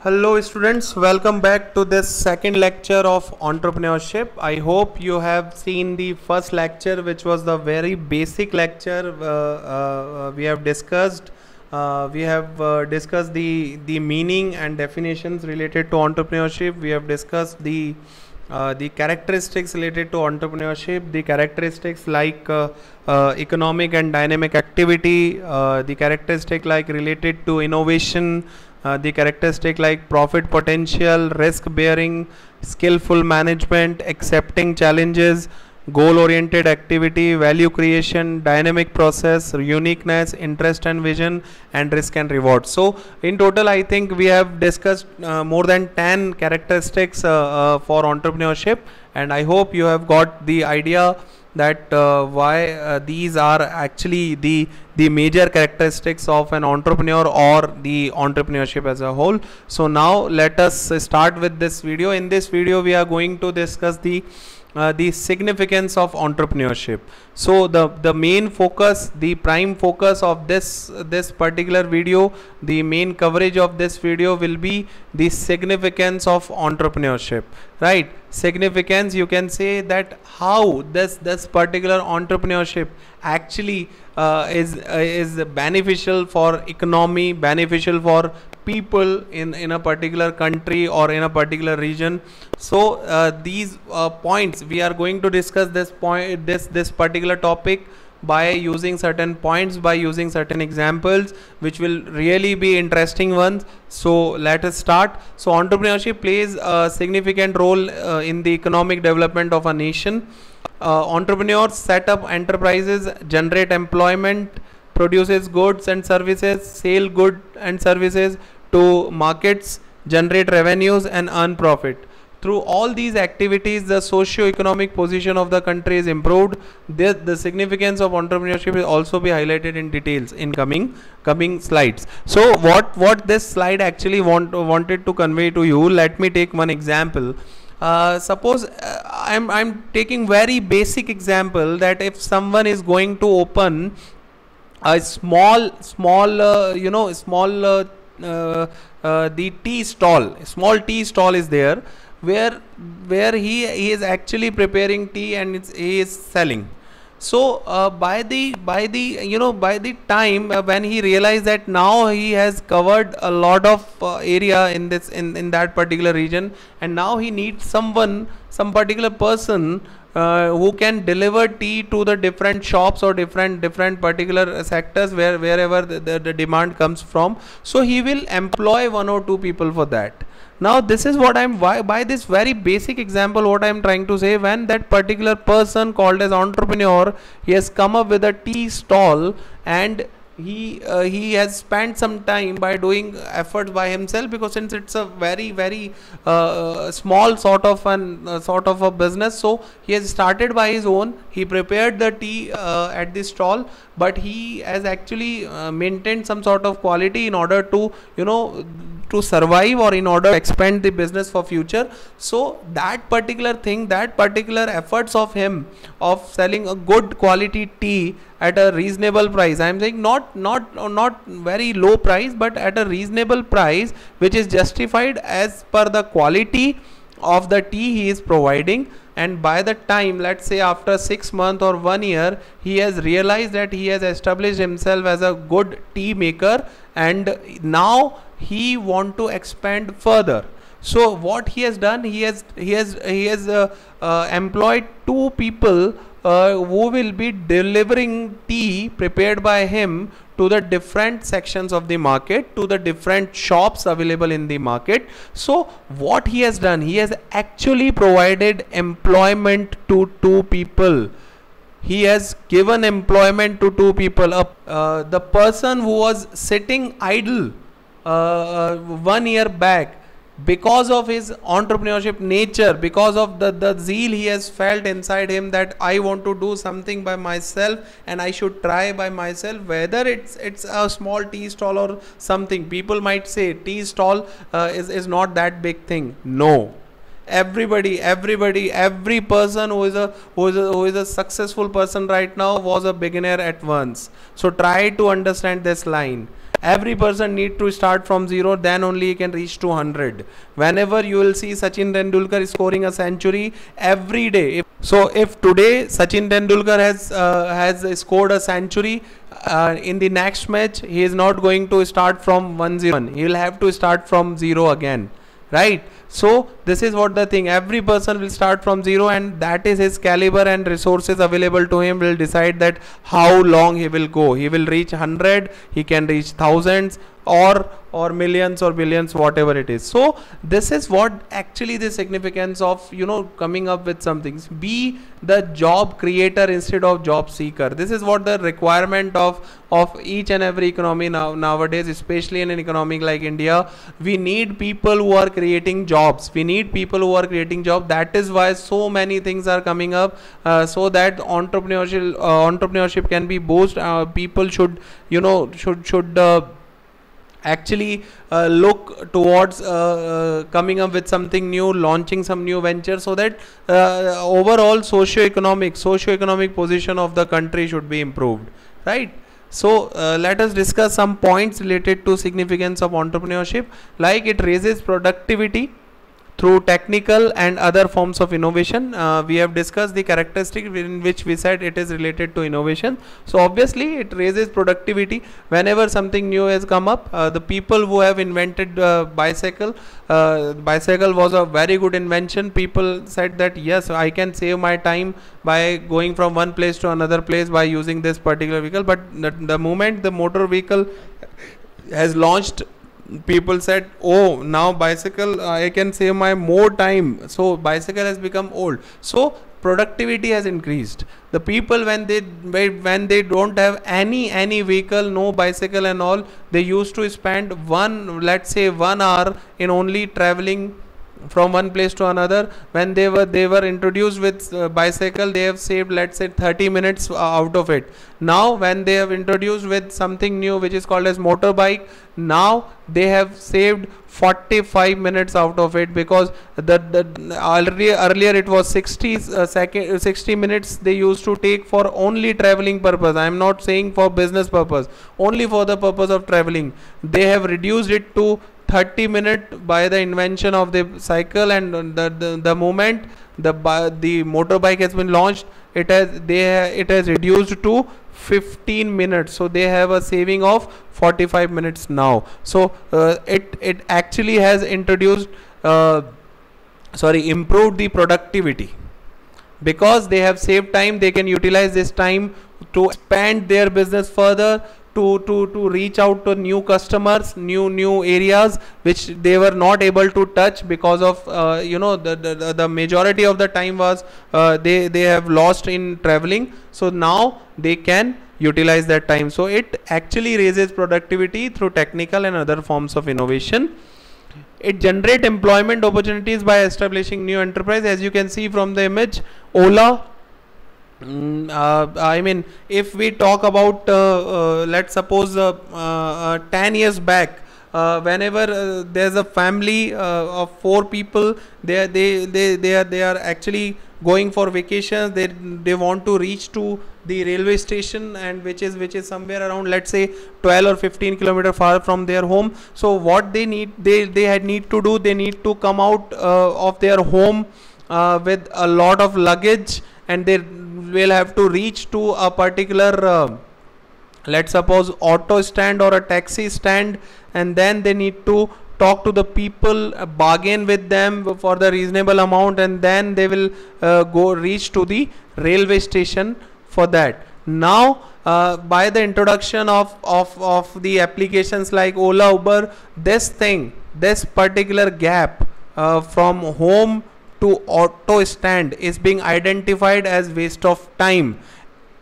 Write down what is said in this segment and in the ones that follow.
Hello students, welcome back to this second lecture of entrepreneurship. I hope you have seen the first lecture, which was the very basic lecture we have discussed. We have discussed the meaning and definitions related to entrepreneurship. We have discussed the characteristics related to entrepreneurship, the characteristics like economic and dynamic activity, the characteristic like related to innovation, the characteristic like profit potential, risk bearing, skillful management, accepting challenges, goal oriented activity, value creation, dynamic process, uniqueness, interest and vision, and risk and reward. So in total I think we have discussed more than 10 characteristics for entrepreneurship, and I hope you have got the idea that why these are actually the major characteristics of an entrepreneur or the entrepreneurship as a whole. So now let us start with this video. In this video we are going to discuss the significance of entrepreneurship. So the main focus, the prime focus of this particular video, the main coverage of this video will be the significance of entrepreneurship, right? Significance, you can say that how this particular entrepreneurship actually is beneficial for economy, beneficial for people in a particular country or in a particular region. So these points we are going to discuss this particular topic by using certain points, by using certain examples, which will really be interesting ones. So let us start. So entrepreneurship plays a significant role in the economic development of a nation. Entrepreneurs set up enterprises, generate employment, produces goods and services, sell goods and services to markets, generate revenues and earn profit. Through all these activities, the socio-economic position of the country is improved. The significance of entrepreneurship will also be highlighted in details in coming slides. So what this slide actually wanted to convey to you, let me take one example. Suppose I'm taking very basic example that if someone is going to open a small the tea stall, small tea stall is there, where he is actually preparing tea and he is selling. So by the time when he realized that now he has covered a lot of area in that particular region, and now he needs some particular person who can deliver tea to the different shops or different particular sectors wherever the demand comes from. So he will employ one or two people for that. Now this is what by this very basic example, what I am trying to say, when that particular person called as entrepreneur, he has come up with a tea stall, and he has spent some time by doing efforts by himself, because since it's a very small sort of a business, so he has started by his own. He prepared the tea at the stall, but he has actually maintained some sort of quality in order to to survive, or in order to expand the business for future. So that particular thing, that particular efforts of him of selling a good quality tea at a reasonable price, I am saying not very low price, but at a reasonable price, which is justified as per the quality of the tea he is providing. And by the time, let's say after 6 months or 1 year, he has realized that he has established himself as a good tea maker, and now he want to expand further. So what he has done, he has employed two people who will be delivering tea prepared by him to the different sections of the market, to the different shops available in the market. So what he has done, he has actually provided employment to two people. He has given employment to two people. The person who was sitting idle 1 year back, because of his entrepreneurship nature, because of the zeal he has felt inside him that I want to do something by myself and I should try by myself, whether it's a small tea stall or something. People might say tea stall is not that big thing. No, every person who is a successful person right now was a beginner at once. So try to understand this line. Every person need to start from zero, then only he can reach to 100. Whenever you will see Sachin Tendulkar scoring a century every day. If today Sachin Tendulkar has scored a century, in the next match he is not going to start from 1-0. He will have to start from zero again, right? So this is what the thing, every person will start from zero, and that is his caliber, and resources available to him will decide that how long he will go. He will reach 100, he can reach thousands, or millions or billions, whatever it is. So this is what actually the significance of, you know, coming up with some things. Be the job creator instead of job seeker. This is what the requirement of each and every economy nowadays, especially in an economy like India. We need people who are creating jobs. We need people who are creating jobs. That is why so many things are coming up, so that entrepreneurship can be boosted. People should, you know, should actually look towards coming up with something new, launching some new venture, so that overall socio-economic position of the country should be improved, right? So let us discuss some points related to significance of entrepreneurship. Like, it raises productivity through technical and other forms of innovation. We have discussed the characteristic in which we said it is related to innovation. So obviously it raises productivity whenever something new has come up. The people who have invented bicycle was a very good invention. People said that yes, I can save my time by going from one place to another place by using this particular vehicle. But the moment the motor vehicle has launched, people said, oh, now bicycle, I can save my more time. So bicycle has become old. So productivity has increased. The people, when they don't have any vehicle, no bicycle and all, they used to spend let's say 1 hour in only traveling from one place to another. When they were introduced with bicycle, they have saved, let's say, 30 minutes out of it. Now when they have introduced with something new which is called as motorbike, now they have saved 45 minutes out of it, because earlier it was 60 minutes they used to take for only traveling purpose. I am not saying for business purpose, only for the purpose of traveling. They have reduced it to 30 minutes by the invention of the cycle, and the moment the motorbike has been launched, it has reduced to 15 minutes. So they have a saving of 45 minutes now. So it actually has improved the productivity, because they have saved time. They can utilize this time to expand their business further, to reach out to new customers, new areas which they were not able to touch because of the majority of the time was they have lost in traveling. So now they can utilize that time. So it actually raises productivity through technical and other forms of innovation. It generates employment opportunities by establishing new enterprise. As you can see from the image, Ola, I mean, if we talk about let's suppose 10 years back, whenever there's a family of 4 people, they are actually going for vacations. They want to reach to the railway station, and which is somewhere around, let's say, 12 or 15 kilometer far from their home. So what they need to do, they need to come out of their home with a lot of luggage, and they will have to reach to a particular let's suppose auto stand or a taxi stand, and then they need to talk to the people, bargain with them for the reasonable amount, and then they will reach to the railway station for that. Now by the introduction of the applications like Ola, Uber, this particular gap from home to auto stand is being identified as waste of time,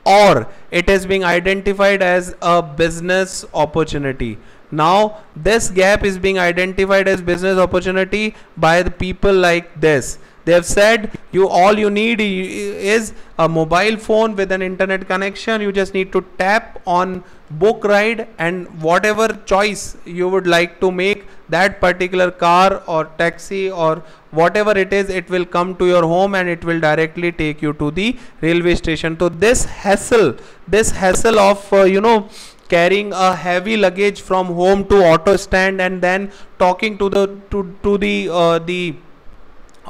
or it is being identified as a business opportunity. Now this gap is being identified as business opportunity by the people like this. They have said, all you need is a mobile phone with an internet connection. You just need to tap on book ride, and whatever choice you would like to make, that particular car or taxi or whatever it is, it will come to your home and it will directly take you to the railway station. So this hassle of carrying a heavy luggage from home to auto stand, and then talking to the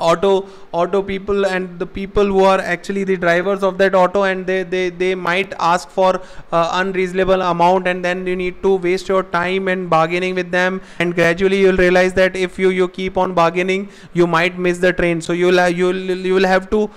auto people and the people who are actually the drivers of that auto, and they might ask for unreasonable amount, and then you need to waste your time and bargaining with them, and gradually you'll realize that if you keep on bargaining, you might miss the train. So you'll have to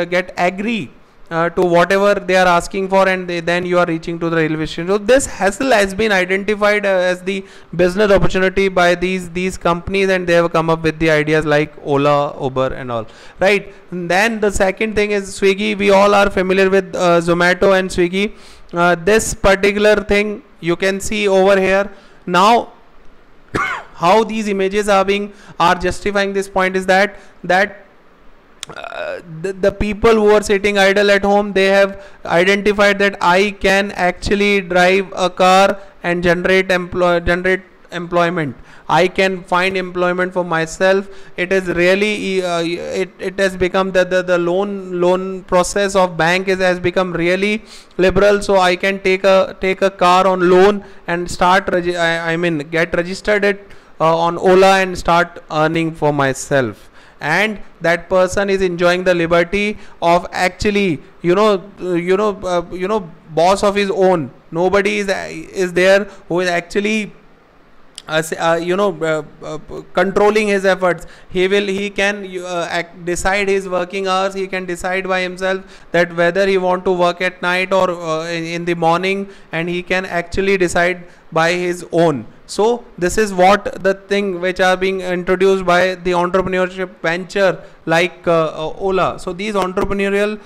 get agree to whatever they are asking for, and then you are reaching to the railway station. So this hassle has been identified as the business opportunity by these companies, and they have come up with the ideas like Ola, Uber and all, right? And then the second thing is Swiggy. We all are familiar with Zomato and Swiggy. This particular thing you can see over here. Now how these images are justifying this point is that the people who are sitting idle at home, they have identified that I can actually drive a car and generate employment. I can find employment for myself. It is really it has become the loan process of bank has become really liberal. So I can take a car on loan and start get registered it on Ola and start earning for myself. And that person is enjoying the liberty of actually boss of his own. Nobody is there who is actually controlling his efforts. He can decide his working hours. He can decide by himself that whether he want to work at night or in the morning, and he can actually decide by his own. So this is what the thing which are being introduced by the entrepreneurship venture like Ola. So these entrepreneurial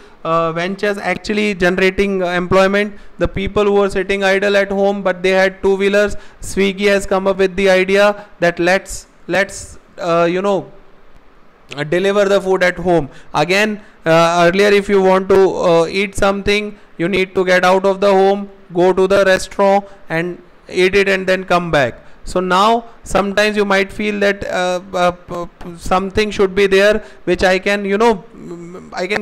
ventures actually generating employment. The people who are sitting idle at home but they had two-wheelers, Swiggy has come up with the idea that let's deliver the food at home. Again, earlier if you want to eat something, you need to get out of the home, go to the restaurant and eat it and then come back. So now sometimes you might feel that something should be there which I can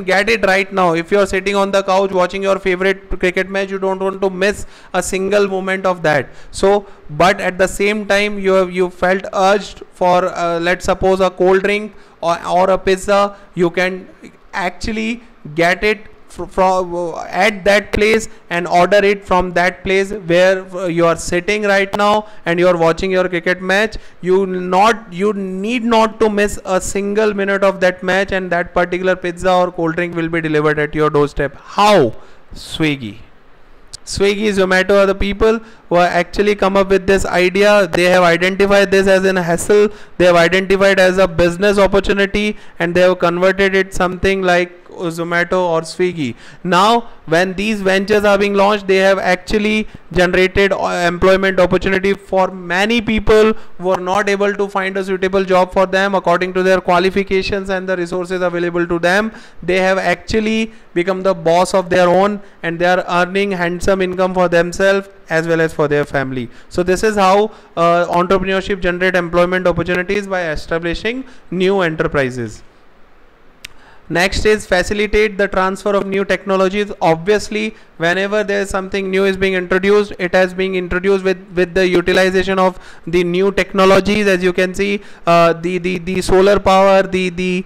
get it right now. If you are sitting on the couch watching your favorite cricket match, you don't want to miss a single moment of that. So but at the same time you felt urged for let's suppose a cold drink or a pizza, you can actually get it from at that place and order it from that place where you are sitting right now and you are watching your cricket match. You need not to miss a single minute of that match, and that particular pizza or cold drink will be delivered at your doorstep. How? Swiggy, Zomato are the people who have actually come up with this idea. They have identified this as a hassle, they have identified as a business opportunity, and they have converted it something like Zomato or Swiggy. Now when these ventures are being launched, they have actually generated employment opportunity for many people who are not able to find a suitable job for them according to their qualifications and the resources available to them. They have actually become the boss of their own, and they are earning handsome income for themselves as well as for their family. So this is how entrepreneurship generate employment opportunities by establishing new enterprises. Next is facilitate the transfer of new technologies. Obviously, whenever there is something new is being introduced, it has been introduced with the utilization of the new technologies. As you can see, the solar power, the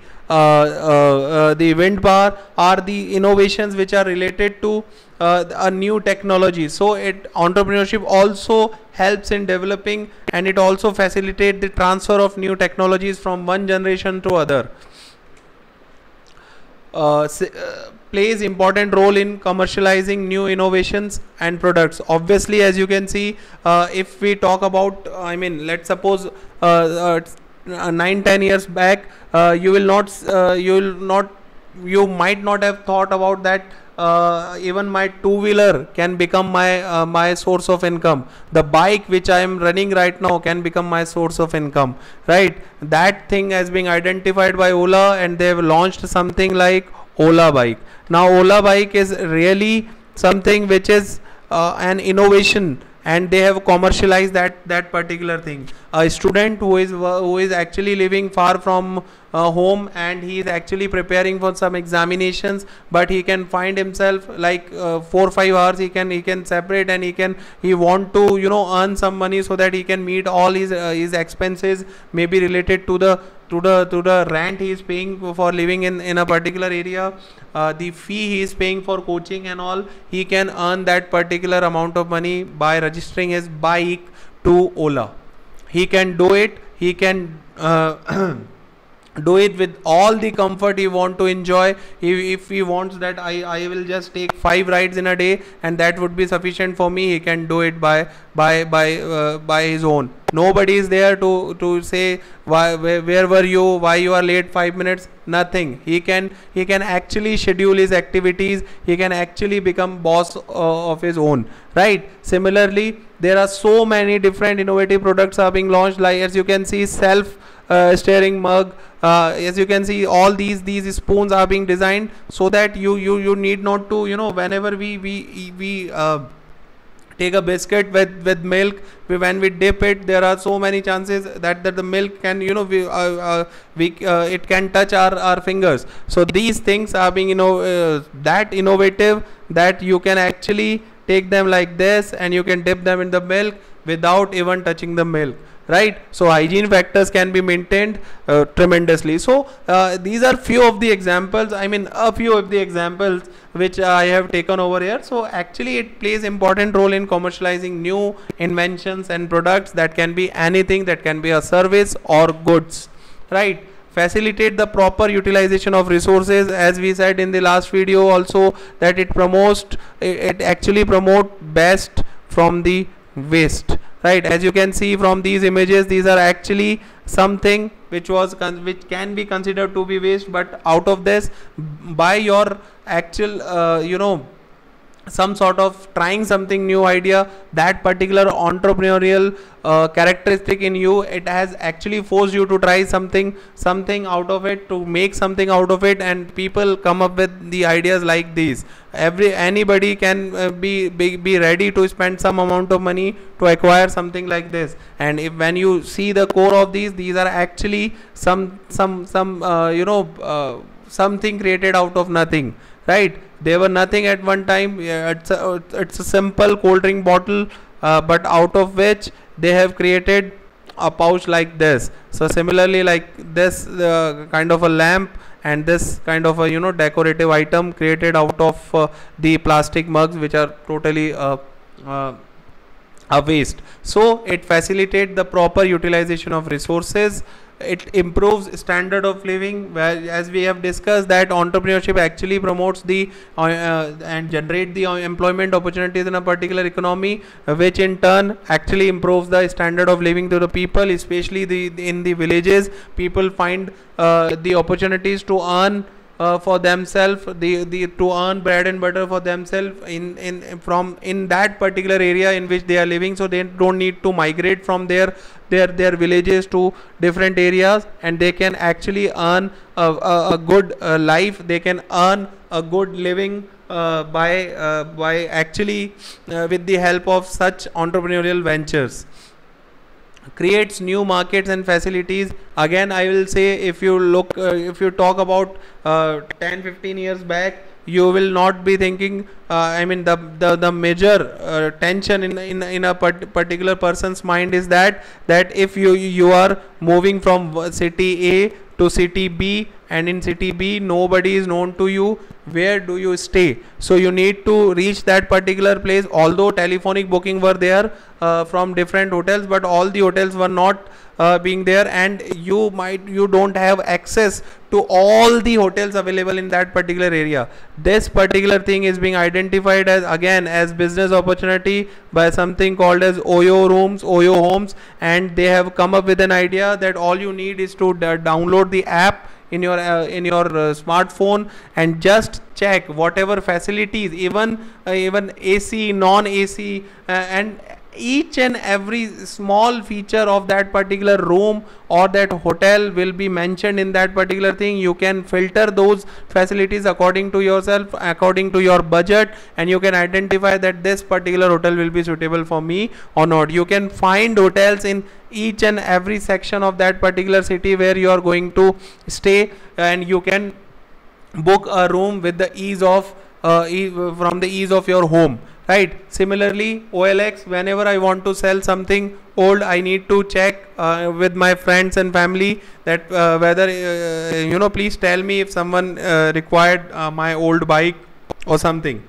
wind power are the innovations which are related to a new technology. So entrepreneurship also helps in developing, and it also facilitates the transfer of new technologies from one generation to other. Plays important role in commercializing new innovations and products. Obviously, as you can see, if we talk about, let's suppose 9-10 years back, you might not have thought about that. Even my two-wheeler can become my source of income. The bike which I am running right now can become my source of income, right? That thing has been identified by Ola, and they have launched something like Ola Bike. Now Ola Bike is really something which is an innovation, and they have commercialized that particular thing. a student who is actually living far from home, and he is actually preparing for some examinations, but he can find himself like 4 or 5 hours he can separate, and he want to earn some money so that he can meet all his expenses, maybe related to the rent he is paying for living in a particular area, the fee he is paying for coaching and all. He can earn that particular amount of money by registering his bike to Ola. He can do it. He can do it with all the comfort he want to enjoy. If he wants that I will just take 5 rides in a day and that would be sufficient for me, he can do it by his own. Nobody is there to say where were you, why you are late 5 minutes, nothing. He can actually schedule his activities. He can actually become boss of his own, right? Similarly, there are so many different innovative products are being launched, like as you can see, self stirring mug. As you can see, all these spoons are being designed so that you need not to whenever we take a biscuit with milk, when we dip it, there are so many chances that the milk can it can touch our fingers. So these things are being that innovative that you can actually take them like this and you can dip them in the milk without even touching the milk, right? So hygiene factors can be maintained tremendously. So these are few of the examples, a few of the examples which I have taken over here. So actually it plays important role in commercializing new inventions and products. That can be anything, that can be a service or goods, right? Facilitate the proper utilization of resources, as we said in the last video also, that it actually promote best from the waste, right? As you can see from these images, these are actually something which can be considered to be waste, but out of this, by your actual some sort of trying something new idea, that particular entrepreneurial characteristic in you, it has actually forced you to try something out of it, to make something out of it, and people come up with the ideas like these. Anybody can be ready to spend some amount of money to acquire something like this. And when you see the core of these are actually something created out of nothing, right? They were nothing at one time. It's a simple cold drink bottle, but out of which they have created a pouch like this. So similarly, like this kind of a lamp, and this kind of a decorative item created out of the plastic mugs, which are totally a waste. So it facilitates the proper utilization of resources. It improves standard of living, where, as we have discussed, that entrepreneurship actually promotes the and generate the employment opportunities in a particular economy, which in turn actually improves the standard of living to the people, especially in the villages. People find the opportunities to earn for themselves, to earn bread and butter for themselves in that particular area in which they are living. So they don't need to migrate from their villages to different areas, and they can actually earn a good life. They can earn a good living by actually with the help of such entrepreneurial ventures. Creates new markets and facilities. Again, I will say, if you talk about 10-15 years back, you will not be thinking the major tension in a particular person's mind is that if you are moving from city A to city B, and in city B nobody is known to you, where do you stay? So you need to reach that particular place. Although telephonic booking were there from different hotels, but all the hotels were not being there, and you don't have access to all the hotels available in that particular area. This particular thing is being identified as business opportunity by something called as Oyo Homes, and they have come up with an idea that all you need is to download the app in your smartphone and just check whatever facilities, even AC, non-AC, and each and every small feature of that particular room or that hotel will be mentioned in that particular thing. You can filter those facilities according to yourself, according to your budget, and you can identify that this particular hotel will be suitable for me or not. You can find hotels in each and every section of that particular city where you are going to stay, and you can book a room with the ease of from the ease of your home, right? Similarly, OLX, whenever I want to sell something old, I need to check with my friends and family that whether please tell me if someone required my old bike or something,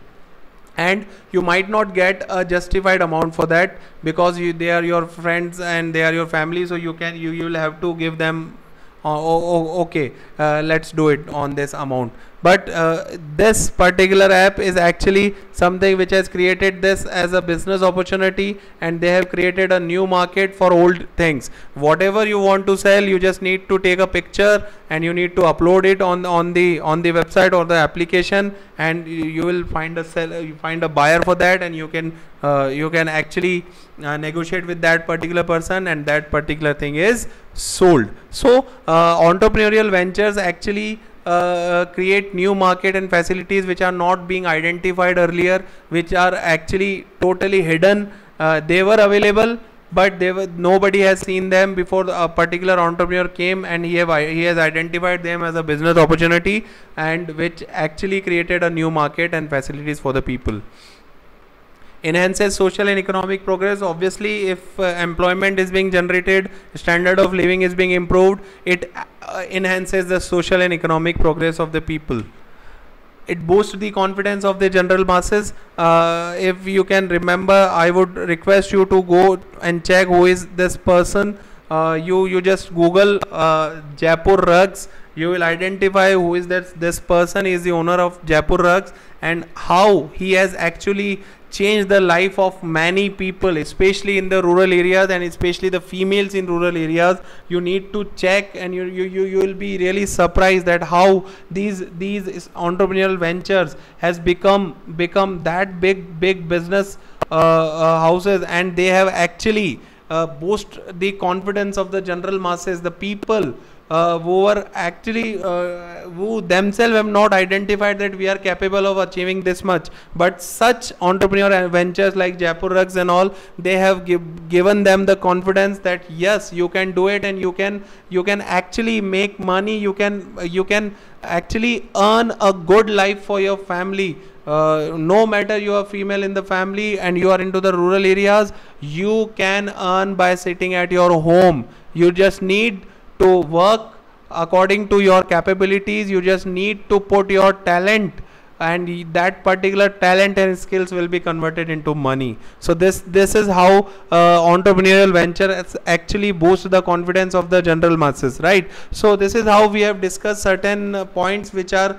and you might not get a justified amount for that because they are your friends and they are your family, so you will have to give them okay, let's do it on this amount. But this particular app is actually something which has created this as a business opportunity, and they have created a new market for old things. Whatever you want to sell, you just need to take a picture and you need to upload it on the website or the application, and you will find a buyer for that, and you can actually negotiate with that particular person, and that particular thing is sold. So entrepreneurial ventures actually create new market and facilities which are not being identified earlier, which are actually totally hidden. They were available, but nobody has seen them before a particular entrepreneur came, and he has identified them as a business opportunity, and which actually created a new market and facilities for the people. Enhances social and economic progress. Obviously, if employment is being generated, standard of living is being improved, it enhances the social and economic progress of the people. It boosts the confidence of the general masses. If you can remember, I would request you to go and check who is this person. You just Google Jaipur Rugs. You will identify who is this person. Is the owner of Jaipur Rugs, and how he has actually changed the life of many people, especially in the rural areas, and especially the females in rural areas. You need to check, and you will be really surprised that how these entrepreneurial ventures has become that big business houses, and they have actually boost the confidence of the general masses, the people who were actually who themselves have not identified that we are capable of achieving this much. But such entrepreneurial ventures like Jaipur Rugs and all, they have given them the confidence that yes, you can do it, and you can actually make money. You can actually earn a good life for your family. No matter you are female in the family and you are into the rural areas, you can earn by sitting at your home. You just need to work according to your capabilities. You just need to put your talent, and that particular talent and skills will be converted into money. So this is how entrepreneurial venture actually boosts the confidence of the general masses, right? So this is how we have discussed certain points which are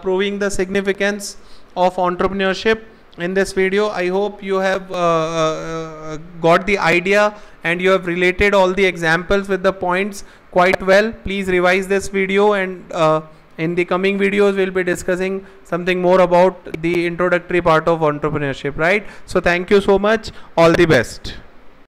proving the significance of entrepreneurship in this video. I hope you have got the idea, and you have related all the examples with the points quite well. Please revise this video, and in the coming videos we'll be discussing something more about the introductory part of entrepreneurship, right? So thank you so much. All the best.